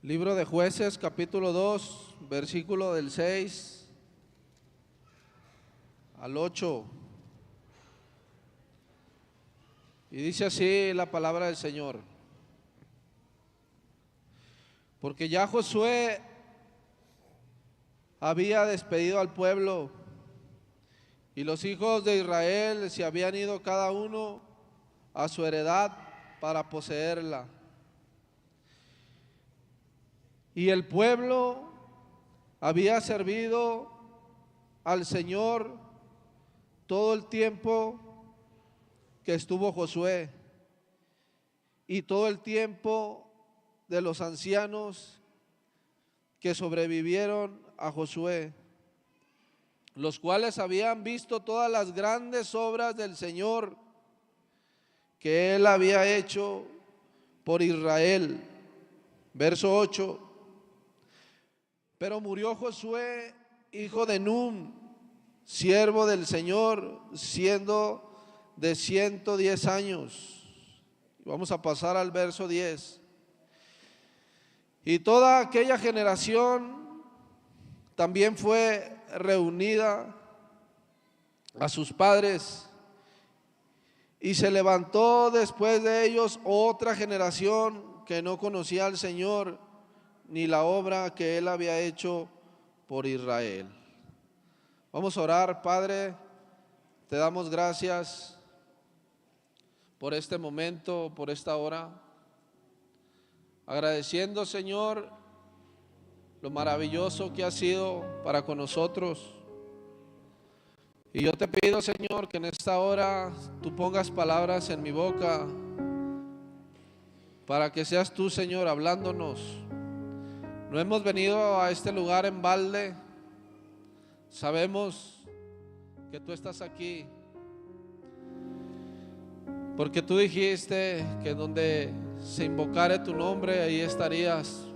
Libro de Jueces, capítulo 2, versículo del 6 al 8. Y dice así la palabra del Señor. Porque ya Josué había despedido al pueblo, y los hijos de Israel se habían ido cada uno a su heredad para poseerla. Y el pueblo había servido al Señor todo el tiempo que estuvo Josué, y todo el tiempo de los ancianos que sobrevivieron a Josué, los cuales habían visto todas las grandes obras del Señor que él había hecho por Israel. Verso 8. Pero murió Josué, hijo de Nun, siervo del Señor, siendo de 110 años. Vamos a pasar al verso 10. Y toda aquella generación también fue reunida a sus padres, y se levantó después de ellos otra generación que no conocía al Señor ni la obra que él había hecho por Israel. Vamos a orar. Padre, te damos gracias por este momento, por esta hora, agradeciendo, Señor, lo maravilloso que ha sido para con nosotros. Y yo te pido, Señor, que en esta hora tú pongas palabras en mi boca, para que seas tú, Señor, hablándonos. No hemos venido a este lugar en balde. Sabemos que tú estás aquí, porque tú dijiste que donde se invocare tu nombre, ahí estarías.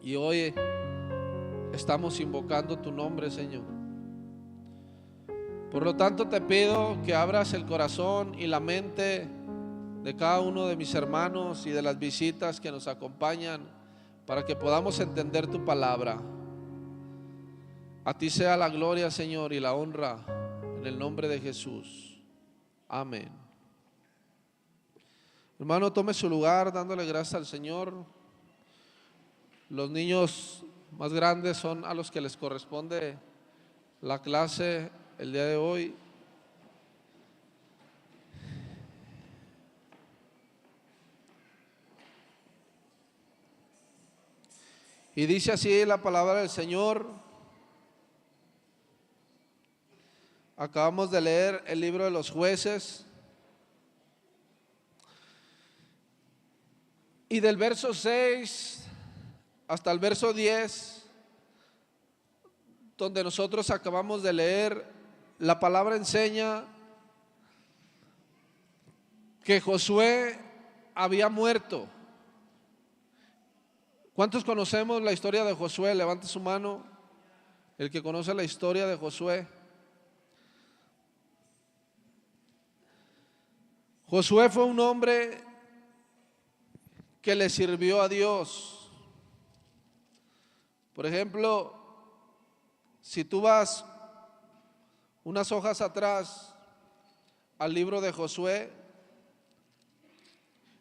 Y hoy estamos invocando tu nombre, Señor. Por lo tanto, te pido que abras el corazón y la mente de cada uno de mis hermanos y de las visitas que nos acompañan, para que podamos entender tu palabra. A ti sea la gloria, Señor, y la honra, en el nombre de Jesús. Amén. Hermano, tome su lugar dándole gracias al Señor. Los niños más grandes son a los que les corresponde la clase el día de hoy. Y dice así la palabra del Señor. Acabamos de leer el libro de los Jueces, y del verso 6 hasta el verso 10, donde nosotros acabamos de leer, la palabra enseña que Josué había muerto. ¿Cuántos conocemos la historia de Josué? Levante su mano el que conoce la historia de Josué. Josué fue un hombre que le sirvió a Dios. Por ejemplo, si tú vas unas hojas atrás al libro de Josué,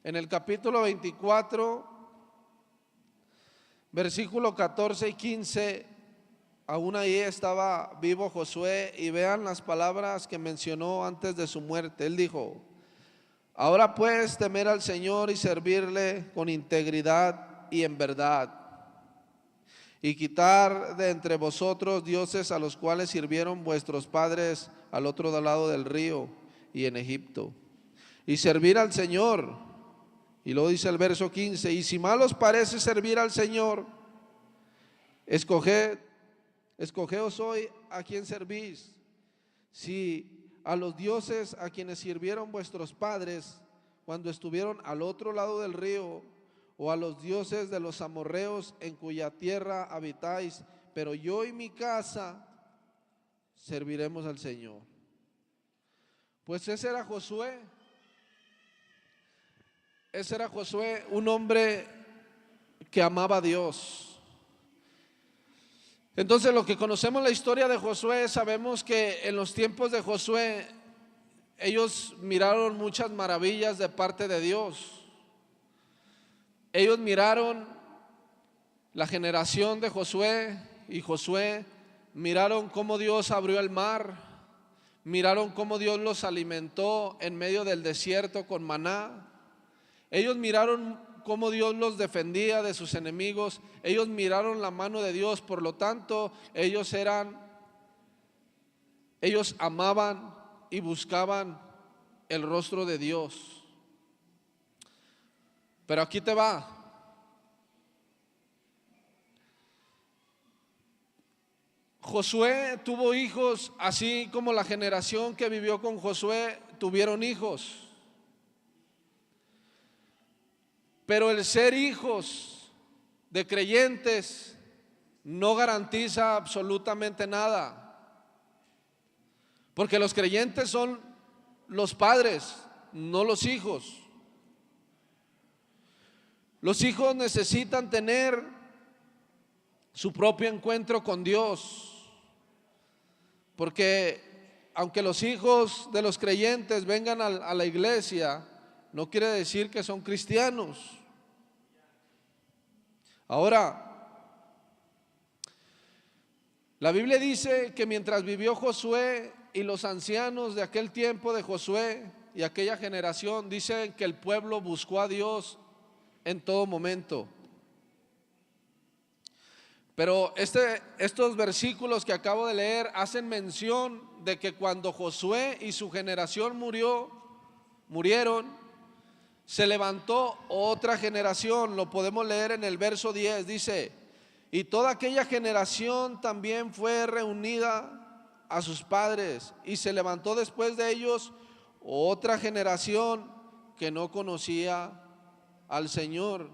en el capítulo 24, versículo 14 y 15, aún ahí estaba vivo Josué, y vean las palabras que mencionó antes de su muerte. Él dijo: ahora pues, temer al Señor y servirle con integridad y en verdad, y quitar de entre vosotros dioses a los cuales sirvieron vuestros padres al otro lado del río y en Egipto, y servir al Señor. Y luego dice el verso 15: y si mal os parece servir al Señor, escogeos hoy a quién servís, si a los dioses a quienes sirvieron vuestros padres cuando estuvieron al otro lado del río, o a los dioses de los amorreos en cuya tierra habitáis, pero yo y mi casa serviremos al Señor. Pues ese era Josué, un hombre que amaba a Dios. Entonces, lo que conocemos la historia de Josué, sabemos que en los tiempos de Josué ellos miraron muchas maravillas de parte de Dios. Ellos miraron la generación de Josué y Josué, miraron cómo Dios abrió el mar, miraron cómo Dios los alimentó en medio del desierto con maná. Ellos miraron cómo Dios los defendía de sus enemigos. Ellos miraron la mano de Dios, por lo tanto, ellos amaban y buscaban el rostro de Dios. Pero aquí te va. Josué tuvo hijos, así como la generación que vivió con Josué tuvieron hijos. Pero el ser hijos de creyentes no garantiza absolutamente nada, porque los creyentes son los padres, no los hijos. Los hijos necesitan tener su propio encuentro con Dios, porque aunque los hijos de los creyentes vengan a la iglesia, no quiere decir que son cristianos. Ahora, la Biblia dice que mientras vivió Josué y los ancianos de aquel tiempo de Josué y aquella generación, dicen que el pueblo buscó a Dios en todo momento. Pero estos versículos que acabo de leer hacen mención de que cuando Josué y su generación murieron, se levantó otra generación. Lo podemos leer en el verso 10, dice: y toda aquella generación también fue reunida a sus padres, y se levantó después de ellos otra generación que no conocía al Señor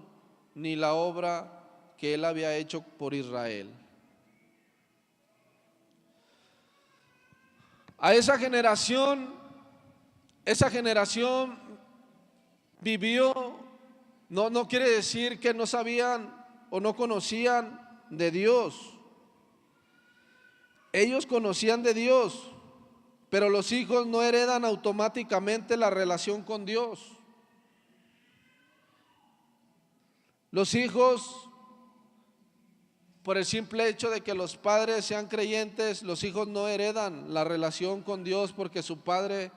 ni la obra que Él había hecho por Israel. A esa generación vivió, no quiere decir que no sabían o no conocían de Dios. Ellos conocían de Dios, pero los hijos no heredan automáticamente la relación con Dios. Los hijos, por el simple hecho de que los padres sean creyentes, los hijos no heredan la relación con Dios porque su padre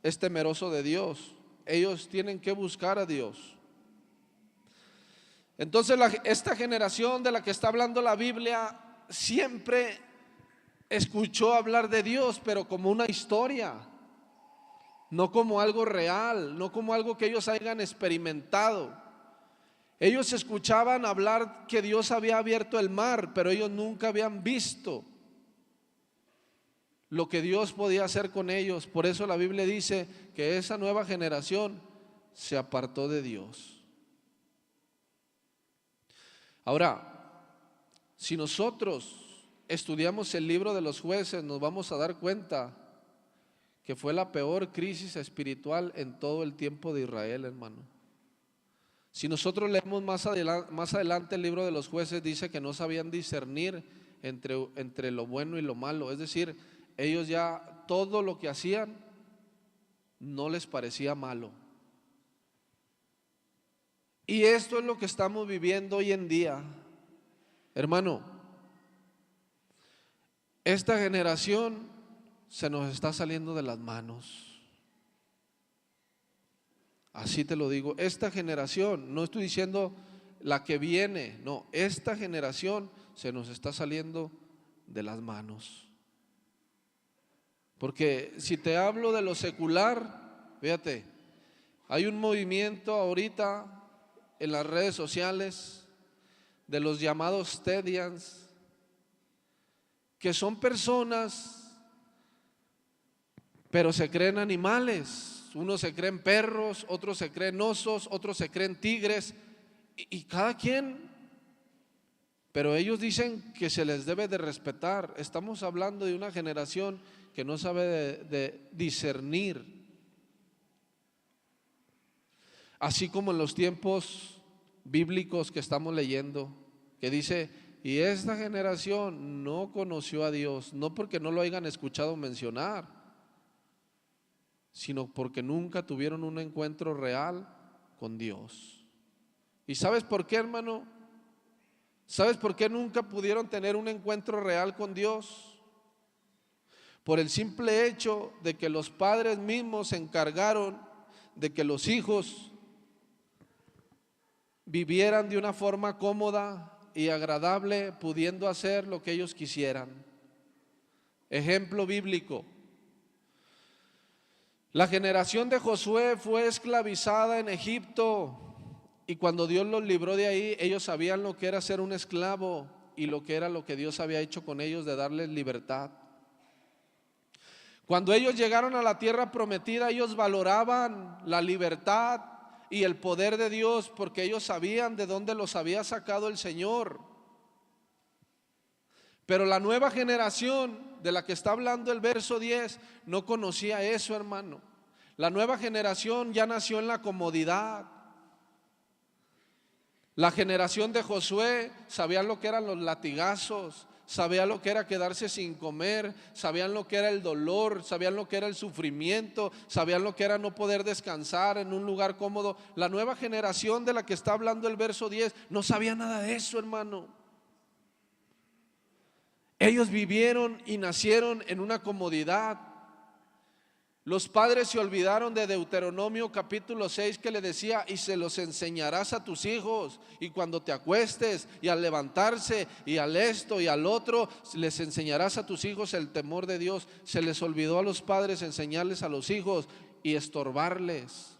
es temeroso de Dios. Ellos tienen que buscar a Dios. Entonces esta generación de la que está hablando la Biblia siempre escuchó hablar de Dios, pero como una historia, no como algo real, no como algo que ellos hayan experimentado. Ellos escuchaban hablar que Dios había abierto el mar, pero ellos nunca habían visto lo que Dios podía hacer con ellos. Por eso la Biblia dice que esa nueva generación se apartó de Dios. Ahora, si nosotros estudiamos el libro de los Jueces, nos vamos a dar cuenta que fue la peor crisis espiritual en todo el tiempo de Israel, hermano. Si nosotros leemos más adelante el libro de los Jueces, dice que no sabían discernir entre lo bueno y lo malo. Es decir, ellos ya todo lo que hacían no les parecía malo. Y esto es lo que estamos viviendo hoy en día, hermano. Esta generación se nos está saliendo de las manos. Así te lo digo, esta generación, no estoy diciendo la que viene, no, esta generación se nos está saliendo de las manos. Porque si te hablo de lo secular, fíjate, hay un movimiento ahorita en las redes sociales de los llamados Tedians, que son personas, pero se creen animales. Unos se creen perros, otros se creen osos, otros se creen tigres, y cada quien, pero ellos dicen que se les debe de respetar. Estamos hablando de una generación que no sabe de discernir. Así como en los tiempos bíblicos que estamos leyendo, que dice, y esta generación no conoció a Dios, no porque no lo hayan escuchado mencionar, sino porque nunca tuvieron un encuentro real con Dios. ¿Y sabes por qué, hermano? ¿Sabes por qué nunca pudieron tener un encuentro real con Dios? Por el simple hecho de que los padres mismos se encargaron de que los hijos vivieran de una forma cómoda y agradable, pudiendo hacer lo que ellos quisieran. Ejemplo bíblico: la generación de Josué fue esclavizada en Egipto, y cuando Dios los libró de ahí, ellos sabían lo que era ser un esclavo y lo que era lo que Dios había hecho con ellos de darles libertad. Cuando ellos llegaron a la tierra prometida, ellos valoraban la libertad y el poder de Dios, porque ellos sabían de dónde los había sacado el Señor. Pero la nueva generación de la que está hablando el verso 10 no conocía eso, hermano. La nueva generación ya nació en la comodidad. La generación de Josué sabían lo que eran los latigazos, sabían lo que era quedarse sin comer, sabían lo que era el dolor, sabían lo que era el sufrimiento, sabían lo que era no poder descansar en un lugar cómodo. La nueva generación de la que está hablando el verso 10 no sabía nada de eso, hermano. Ellos vivieron y nacieron en una comodidad. Los padres se olvidaron de Deuteronomio capítulo 6, que le decía, y se los enseñarás a tus hijos, y cuando te acuestes, y al levantarse, y al esto y al otro, les enseñarás a tus hijos el temor de Dios. Se les olvidó a los padres enseñarles a los hijos y estorbarles.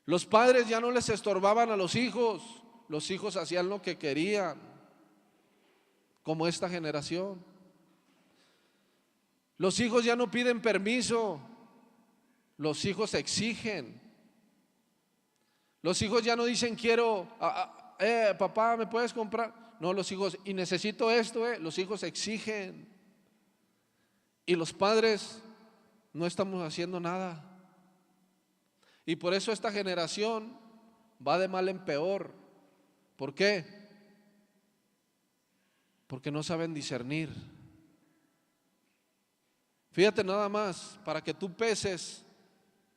Los padres ya no les estorbaban a los hijos hacían lo que querían, como esta generación. Los hijos ya no piden permiso, los hijos exigen. Los hijos ya no dicen quiero, papá, ¿me puedes comprar? No, los hijos, y necesito esto, los hijos exigen. Y los padres no estamos haciendo nada. Y por eso esta generación va de mal en peor. ¿Por qué? Porque no saben discernir. Fíjate nada más, para que tú peses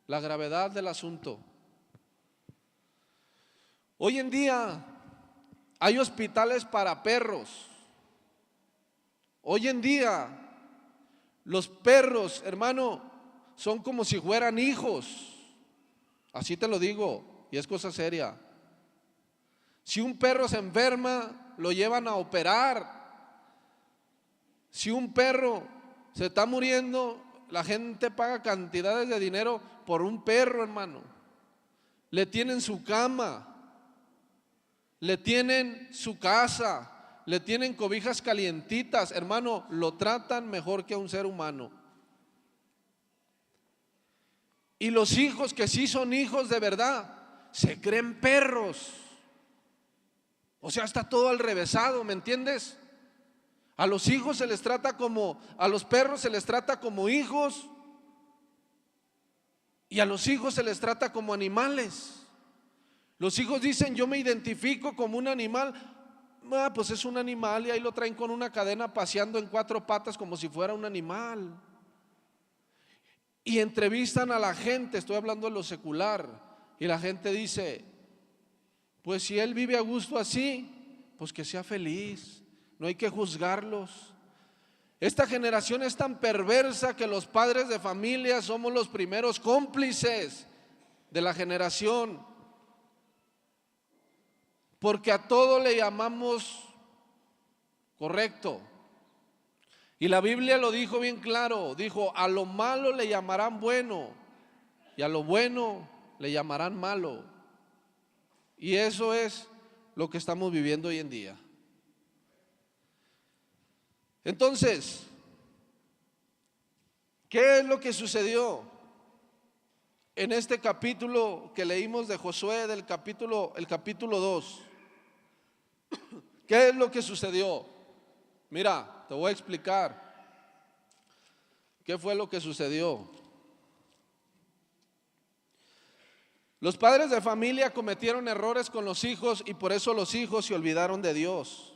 la gravedad del asunto. Hoy en día hay hospitales para perros. Hoy en día los perros, hermano, son como si fueran hijos. Así te lo digo, y es cosa seria. Si un perro se enferma, lo llevan a operar. Si un perro se está muriendo, la gente paga cantidades de dinero por un perro, hermano. Le tienen su cama, le tienen su casa, le tienen cobijas calientitas, hermano, lo tratan mejor que a un ser humano. Y los hijos que sí son hijos de verdad, se creen perros. O sea, está todo al revésado, ¿me entiendes? A los hijos se les trata como, a los perros se les trata como hijos, y a los hijos se les trata como animales. Los hijos dicen, yo me identifico como un animal. Pues es un animal, y ahí lo traen con una cadena paseando en 4 patas como si fuera un animal. Y entrevistan a la gente, estoy hablando de lo secular, y la gente dice, pues si él vive a gusto así, pues que sea feliz. No hay que juzgarlos. Esta generación es tan perversa que los padres de familia somos los primeros cómplices de la generación, porque a todo le llamamos correcto. Y la Biblia lo dijo bien claro, dijo, a lo malo le llamarán bueno y a lo bueno le llamarán malo. Y eso es lo que estamos viviendo hoy en día. Entonces, ¿qué es lo que sucedió en este capítulo que leímos de Josué, el capítulo 2? ¿Qué es lo que sucedió? Mira, te voy a explicar qué fue lo que sucedió. Los padres de familia cometieron errores con los hijos y por eso los hijos se olvidaron de Dios.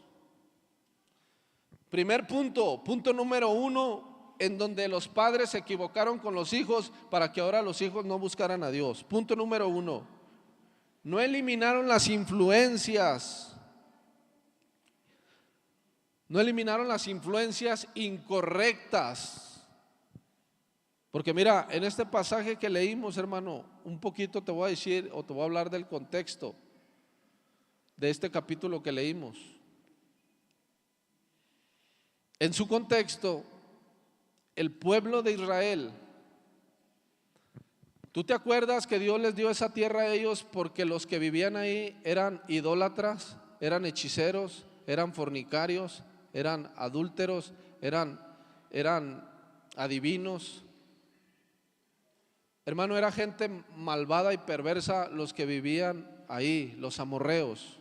Primer punto, punto número 1, en donde los padres se equivocaron con los hijos para que ahora los hijos no buscaran a Dios. Punto número 1, no eliminaron las influencias. No eliminaron las influencias incorrectas. Porque mira, en este pasaje que leímos, hermano, un poquito te voy a decir o te voy a hablar del contexto de este capítulo que leímos. En su contexto, el pueblo de Israel, ¿tú te acuerdas que Dios les dio esa tierra a ellos porque los que vivían ahí eran idólatras, eran hechiceros, eran fornicarios, eran adúlteros, eran adivinos? Hermano, era gente malvada y perversa los que vivían ahí, los amorreos.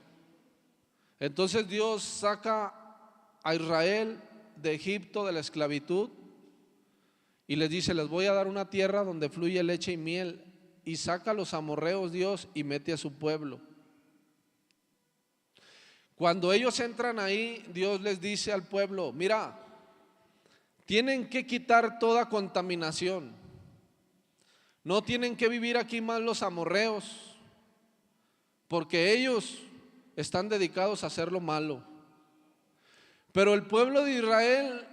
Entonces Dios saca a Israel de Egipto, de la esclavitud, y les dice: les voy a dar una tierra donde fluye leche y miel. Y saca a los amorreos Dios y mete a su pueblo. Cuando ellos entran ahí, Dios les dice al pueblo: mira, tienen que quitar toda contaminación. No tienen que vivir aquí más los amorreos, porque ellos están dedicados a hacer lo malo. Pero el pueblo de Israel,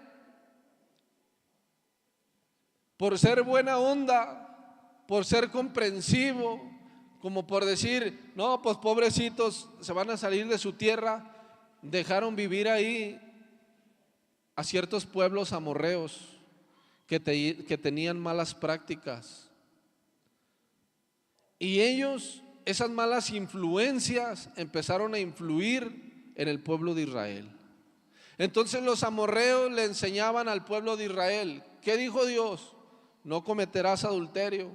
por ser buena onda, por ser comprensivo, como por decir: no, pues pobrecitos, se van a salir de su tierra, dejaron vivir ahí a ciertos pueblos amorreos que tenían malas prácticas. Y ellos, esas malas influencias, empezaron a influir en el pueblo de Israel. Entonces los amorreos le enseñaban al pueblo de Israel: ¿qué dijo Dios? No cometerás adulterio.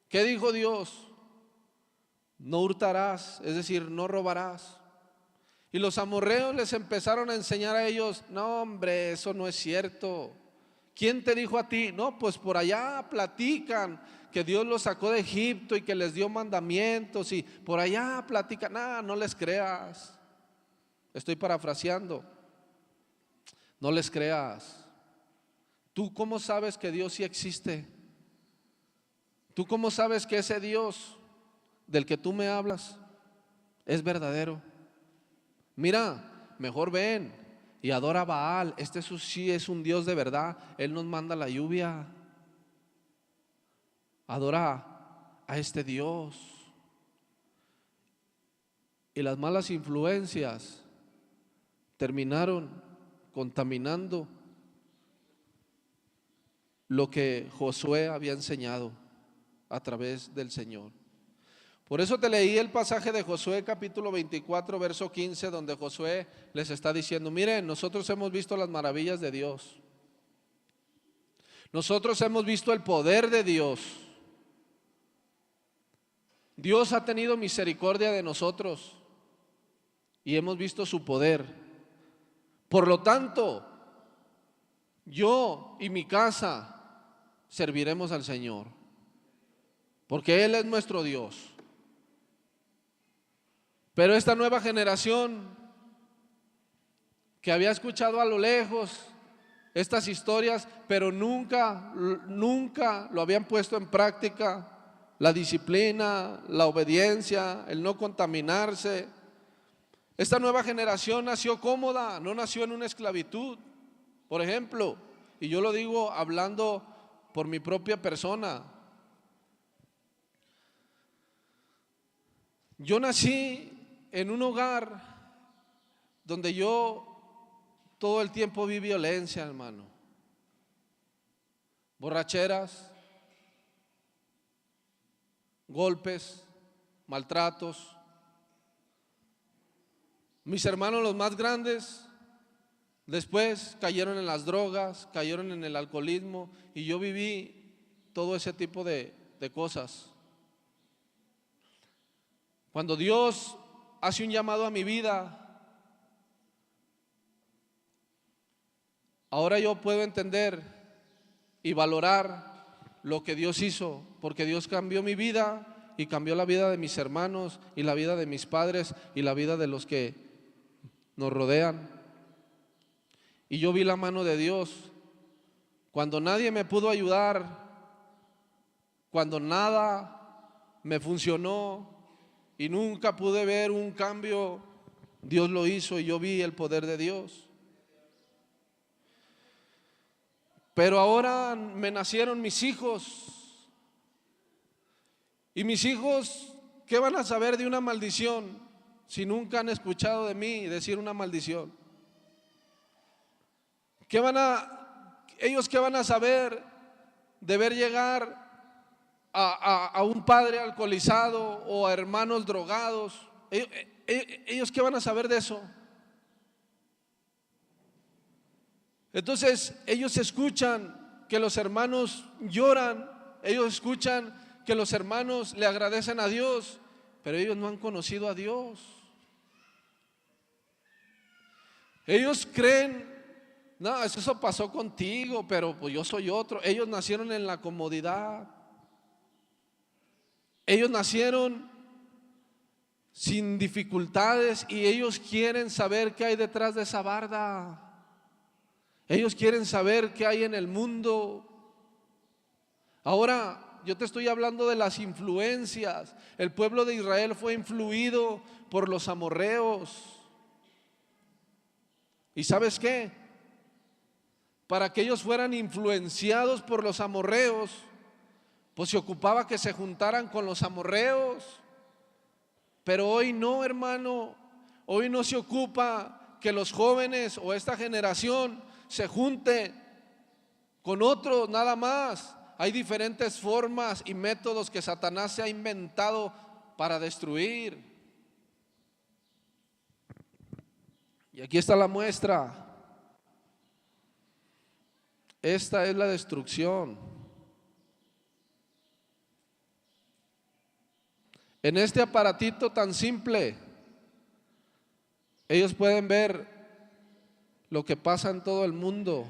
¿Qué dijo Dios? No hurtarás, es decir, no robarás. Y los amorreos les empezaron a enseñar a ellos: no, hombre, eso no es cierto. ¿Quién te dijo a ti? No, pues por allá platican que Dios los sacó de Egipto y que les dio mandamientos, y por allá platican. No les creas. Estoy parafraseando. No les creas. ¿Tú cómo sabes que Dios sí existe? ¿Tú cómo sabes que ese Dios del que tú me hablas es verdadero? Mira, mejor ven y adora a Baal. Este sí es un Dios de verdad. Él nos manda la lluvia. Adora a este Dios. Y las malas influencias terminaron contaminando lo que Josué había enseñado a través del Señor. Por eso te leí el pasaje de Josué capítulo 24 verso 15, donde Josué les está diciendo: miren, nosotros hemos visto las maravillas de Dios, nosotros hemos visto el poder de Dios. Dios ha tenido misericordia de nosotros y hemos visto su poder. Por lo tanto, yo y mi casa serviremos al Señor, porque Él es nuestro Dios. Pero esta nueva generación que había escuchado a lo lejos estas historias, pero nunca lo habían puesto en práctica, la disciplina, la obediencia, el no contaminarse. Esta nueva generación nació cómoda, no nació en una esclavitud, por ejemplo, y yo lo digo hablando por mi propia persona. Yo nací en un hogar donde yo todo el tiempo vi violencia, hermano. Borracheras, golpes, maltratos. Mis hermanos, los más grandes, después cayeron en las drogas, cayeron en el alcoholismo, y yo viví todo ese tipo de cosas. Cuando Dios hace un llamado a mi vida, ahora yo puedo entender y valorar lo que Dios hizo, porque Dios cambió mi vida y cambió la vida de mis hermanos y la vida de mis padres y la vida de los que nos rodean. Y yo vi la mano de Dios cuando nadie me pudo ayudar, cuando nada me funcionó y nunca pude ver un cambio. Dios lo hizo y yo vi el poder de Dios. Pero ahora me nacieron mis hijos. Y mis hijos, ¿qué van a saber de una maldición si nunca han escuchado de mí decir una maldición? ¿Ellos qué van a saber de ver llegar a un padre alcoholizado o a hermanos drogados? ¿Ellos qué van a saber de eso? Entonces ellos escuchan que los hermanos lloran, ellos escuchan que los hermanos le agradecen a Dios, pero ellos no han conocido a Dios. Ellos creen, no, eso pasó contigo, pero pues yo soy otro. Ellos nacieron en la comodidad. Ellos nacieron sin dificultades y ellos quieren saber qué hay detrás de esa barda. Ellos quieren saber qué hay en el mundo. Ahora, yo te estoy hablando de las influencias. El pueblo de Israel fue influido por los amorreos. ¿Y sabes qué? Para que ellos fueran influenciados por los amorreos, pues se ocupaba que se juntaran con los amorreos. Pero hoy no, hermano. Hoy no se ocupa que los jóvenes o esta generación se junte con otros nada más. Hay diferentes formas y métodos que Satanás se ha inventado para destruir. Y aquí está la muestra. Esta es la destrucción. En este aparatito tan simple, ellos pueden ver lo que pasa en todo el mundo.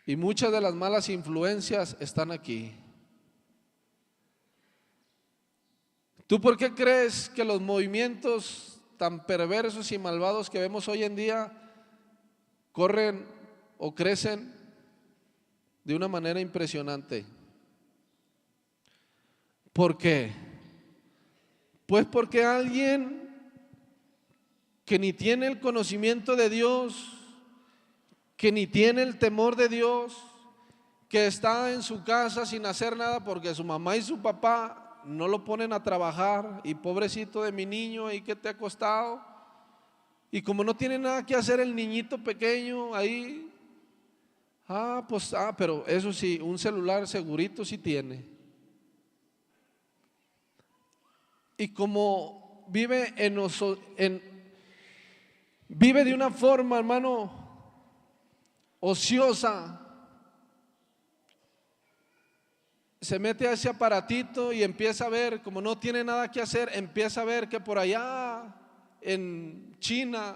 Y muchas de las malas influencias están aquí. ¿Tú por qué crees que los movimientos tan perversos y malvados que vemos hoy en día corren o crecen de una manera impresionante? ¿Por qué? Pues porque alguien que ni tiene el conocimiento de Dios, que ni tiene el temor de Dios, que está en su casa sin hacer nada porque su mamá y su papá no lo ponen a trabajar, y pobrecito de mi niño, ¿y qué te ha costado? Y como no tiene nada que hacer el niñito pequeño ahí, pero eso sí, un celular segurito sí tiene. Y como vive vive de una forma, hermano, ociosa, se mete a ese aparatito y empieza a ver, como no tiene nada que hacer, empieza a ver que por allá en China,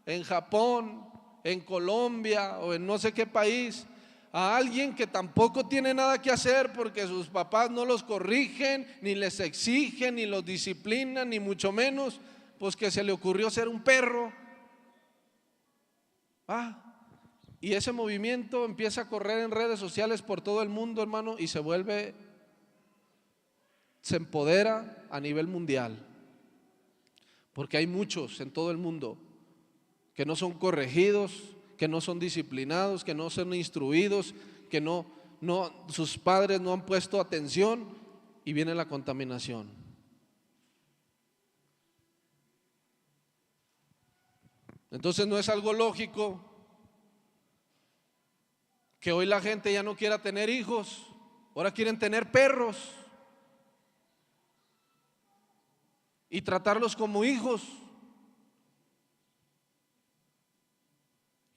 en Japón, en Colombia o en no sé qué país, a alguien que tampoco tiene nada que hacer porque sus papás no los corrigen, ni les exigen, ni los disciplinan, ni mucho menos, pues que se le ocurrió ser un perro. Y ese movimiento empieza a correr en redes sociales por todo el mundo, hermano, y se empodera a nivel mundial. Porque hay muchos en todo el mundo que no son corregidos, que no son disciplinados, que no son instruidos, que sus padres no han puesto atención, y viene la contaminación. Entonces no es algo lógico que hoy la gente ya no quiera tener hijos, ahora quieren tener perros y tratarlos como hijos.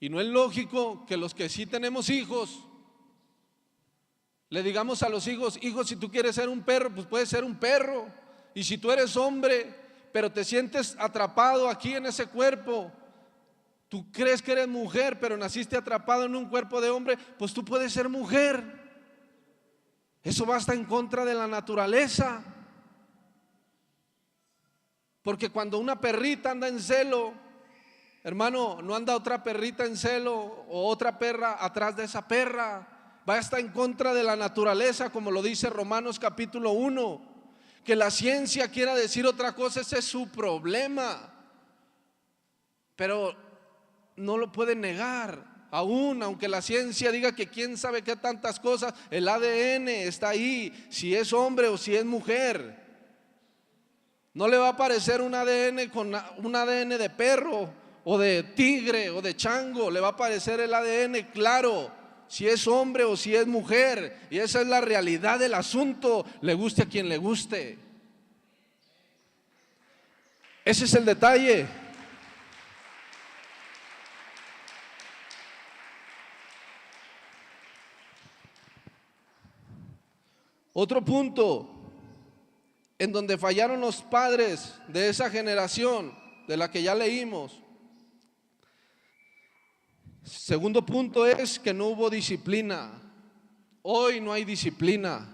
Y no es lógico que los que sí tenemos hijos le digamos a los hijos: hijo, si tú quieres ser un perro, pues puedes ser un perro. Y si tú eres hombre, pero te sientes atrapado aquí en ese cuerpo, tú crees que eres mujer, pero naciste atrapado en un cuerpo de hombre, pues tú puedes ser mujer. Eso va hasta en contra de la naturaleza. Porque cuando una perrita anda en celo, hermano, no anda otra perrita en celo o otra perra atrás de esa perra. Va a estar en contra de la naturaleza, como lo dice Romanos capítulo 1. Que la ciencia quiera decir otra cosa, ese es su problema. Pero no lo pueden negar. Aún aunque la ciencia diga que quién sabe qué tantas cosas, el ADN está ahí, si es hombre o si es mujer. No le va a aparecer un ADN con un ADN de perro o de tigre o de chango, le va a aparecer el ADN claro, si es hombre o si es mujer. Y esa es la realidad del asunto, le guste a quien le guste. Ese es el detalle. Otro punto en donde fallaron los padres de esa generación de la que ya leímos. Segundo punto es que no hubo disciplina. Hoy no hay disciplina.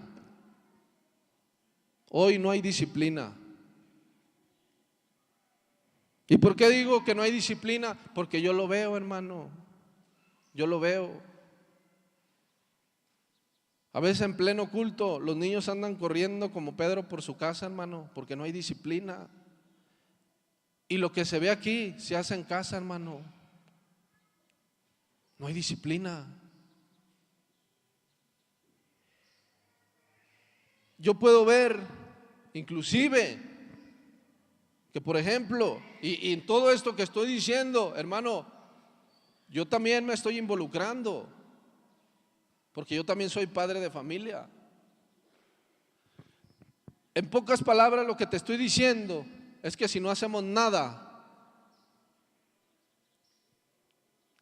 Hoy no hay disciplina. ¿Y por qué digo que no hay disciplina? Porque yo lo veo, hermano. Yo lo veo. A veces en pleno culto los niños andan corriendo como Pedro por su casa, hermano, porque no hay disciplina. Y lo que se ve aquí se hace en casa, hermano. No hay disciplina. Yo puedo ver, inclusive, que por ejemplo, y en todo esto que estoy diciendo, hermano, yo también me estoy involucrando. Porque yo también soy padre de familia. En pocas palabras, lo que te estoy diciendo es que si no hacemos nada,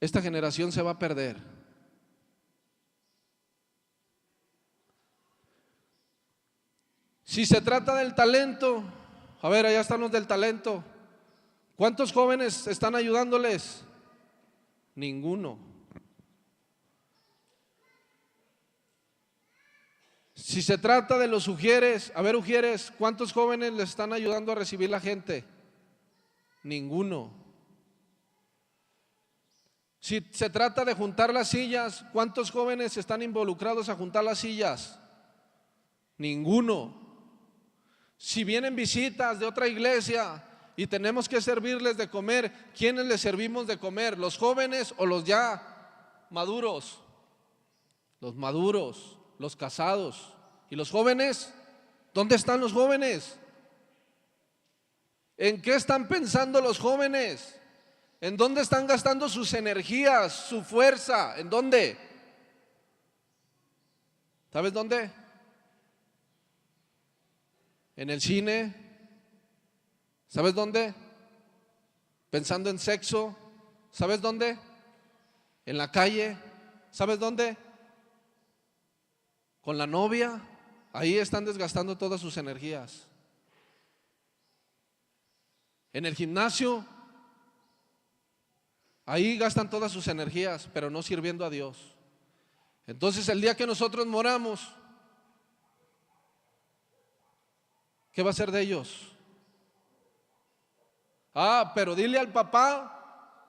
esta generación se va a perder. Si se trata del talento, a ver, allá están los del talento. ¿Cuántos jóvenes están ayudándoles? Ninguno. Si se trata de los ujieres, a ver, ujieres, ¿cuántos jóvenes les están ayudando a recibir la gente? Ninguno. Si se trata de juntar las sillas, ¿cuántos jóvenes están involucrados a juntar las sillas? Ninguno. Si vienen visitas de otra iglesia y tenemos que servirles de comer, ¿quiénes les servimos de comer? ¿Los jóvenes o los ya maduros? Los maduros, los casados. ¿Y los jóvenes? ¿Dónde están los jóvenes? ¿En qué están pensando los jóvenes? ¿En dónde están gastando sus energías, su fuerza? ¿En dónde? ¿Sabes dónde? En el cine. ¿Sabes dónde? Pensando en sexo. ¿Sabes dónde? En la calle. ¿Sabes dónde? Con la novia. Ahí están desgastando todas sus energías. En el gimnasio, ahí gastan todas sus energías, pero no sirviendo a Dios. Entonces el día que nosotros moramos, ¿qué va a ser de ellos? Ah, pero dile al papá.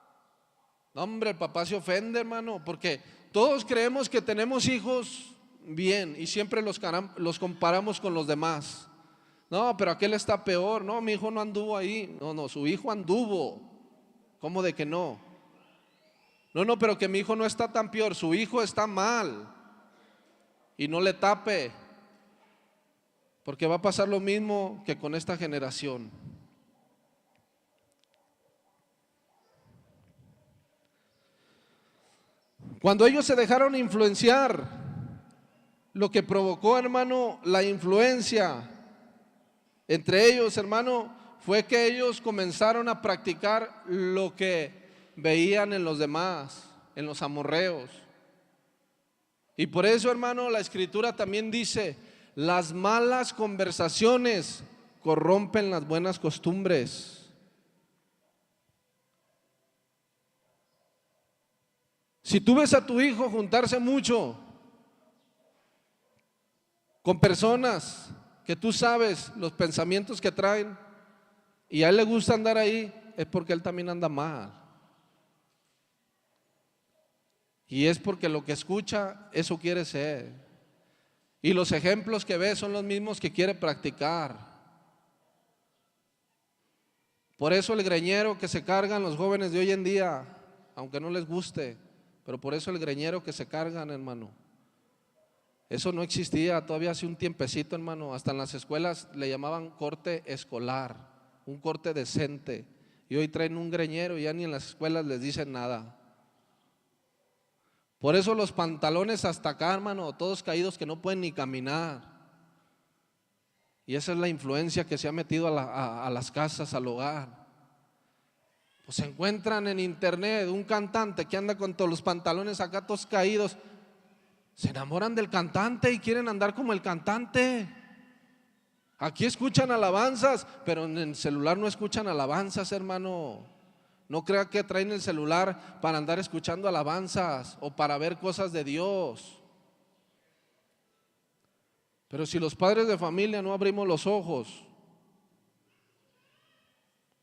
No, hombre, el papá se ofende, hermano, porque todos creemos que tenemos hijos bien y siempre los comparamos con los demás. No, pero aquel está peor. No, mi hijo no anduvo ahí. No, su hijo anduvo. ¿Cómo de que no? No, pero que mi hijo no está tan peor. Su hijo está mal. Y no le tape, porque va a pasar lo mismo que con esta generación. Cuando ellos se dejaron influenciar, lo que provocó, hermano, la influencia entre ellos, hermano, fue que ellos comenzaron a practicar lo que veían en los demás, en los amorreos. Y por eso, hermano, la Escritura también dice: las malas conversaciones corrompen las buenas costumbres. Si tú ves a tu hijo juntarse mucho con personas que tú sabes los pensamientos que traen y a él le gusta andar ahí, es porque él también anda mal. Y es porque lo que escucha, eso quiere ser. Y los ejemplos que ve son los mismos que quiere practicar. Por eso el greñero que se cargan los jóvenes de hoy en día, aunque no les guste, pero por eso el greñero que se cargan, hermano. Eso no existía todavía hace un tiempecito, hermano. Hasta en las escuelas le llamaban corte escolar, un corte decente. Y hoy traen un greñero y ya ni en las escuelas les dicen nada. Por eso los pantalones hasta acá, hermano, todos caídos que no pueden ni caminar. Y esa es la influencia que se ha metido a las casas, al hogar. Pues se encuentran en internet un cantante que anda con todos los pantalones acá todos caídos. Se enamoran del cantante y quieren andar como el cantante. Aquí escuchan alabanzas, pero en el celular no escuchan alabanzas, hermano. No crea que traen el celular para andar escuchando alabanzas o para ver cosas de Dios. Pero si los padres de familia no abrimos los ojos,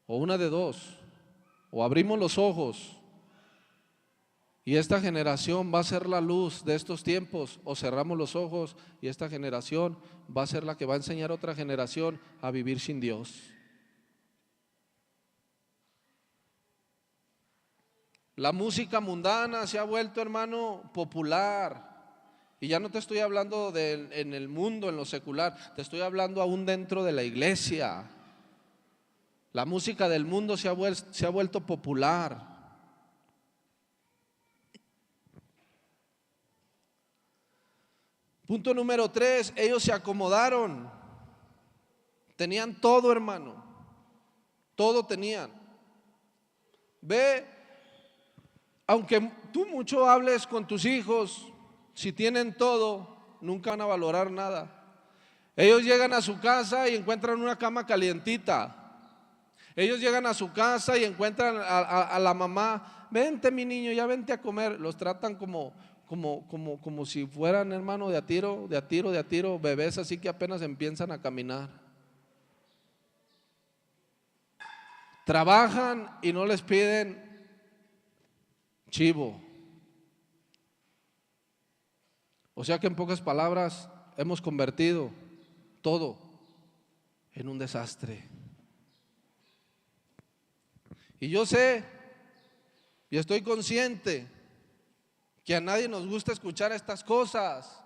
o una de dos, o abrimos los ojos y esta generación va a ser la luz de estos tiempos, o cerramos los ojos y esta generación va a ser la que va a enseñar a otra generación a vivir sin Dios. La música mundana se ha vuelto, hermano, popular. Y ya no te estoy hablando en el mundo, en lo secular, te estoy hablando aún dentro de la iglesia. La música del mundo se ha vuelto popular. Punto número 3, ellos se acomodaron. Tenían todo, hermano. Todo tenían. Ve, aunque tú mucho hables con tus hijos, si tienen todo, nunca van a valorar nada. Ellos llegan a su casa y encuentran una cama calientita. Ellos llegan a su casa y encuentran a la mamá, vente mi niño, ya vente a comer. Los tratan como si fueran, hermano, de a tiro, bebés así que apenas empiezan a caminar. Trabajan y no les piden chivo. O sea que en pocas palabras hemos convertido todo en un desastre. Y yo sé y estoy consciente que a nadie nos gusta escuchar estas cosas,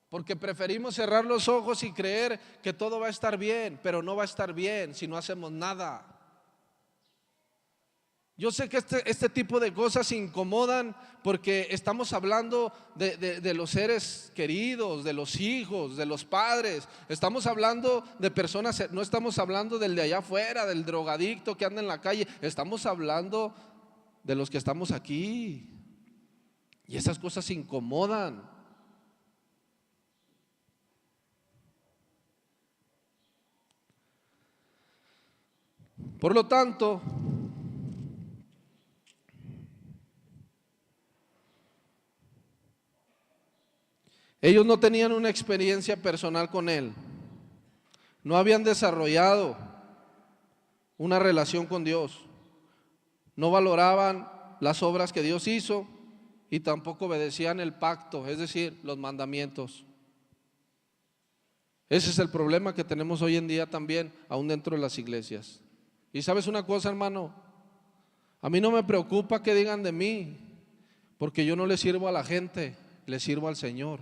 porque preferimos cerrar los ojos y creer que todo va a estar bien, pero no va a estar bien si no hacemos nada. Yo sé que este tipo de cosas incomodan porque estamos hablando de los seres queridos, de los hijos, de los padres. Estamos hablando de personas, no estamos hablando del de allá afuera, del drogadicto que anda en la calle. Estamos hablando de los que estamos aquí. Y esas cosas incomodan. Por lo tanto, ellos no tenían una experiencia personal con Él, no habían desarrollado una relación con Dios, no valoraban las obras que Dios hizo y tampoco obedecían el pacto, es decir, los mandamientos. Ese es el problema que tenemos hoy en día también, aún dentro de las iglesias. Y sabes una cosa, hermano, a mí no me preocupa que digan de mí, porque yo no le sirvo a la gente, le sirvo al Señor.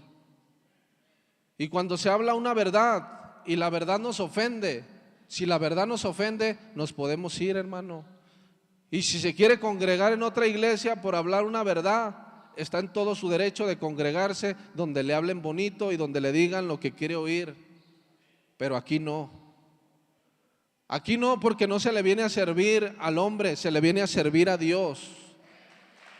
Y cuando se habla una verdad y la verdad nos ofende, si la verdad nos ofende, nos podemos ir, hermano. Y si se quiere congregar en otra iglesia por hablar una verdad, está en todo su derecho de congregarse donde le hablen bonito y donde le digan lo que quiere oír. Pero aquí no. Aquí no, porque no se le viene a servir al hombre, se le viene a servir a Dios.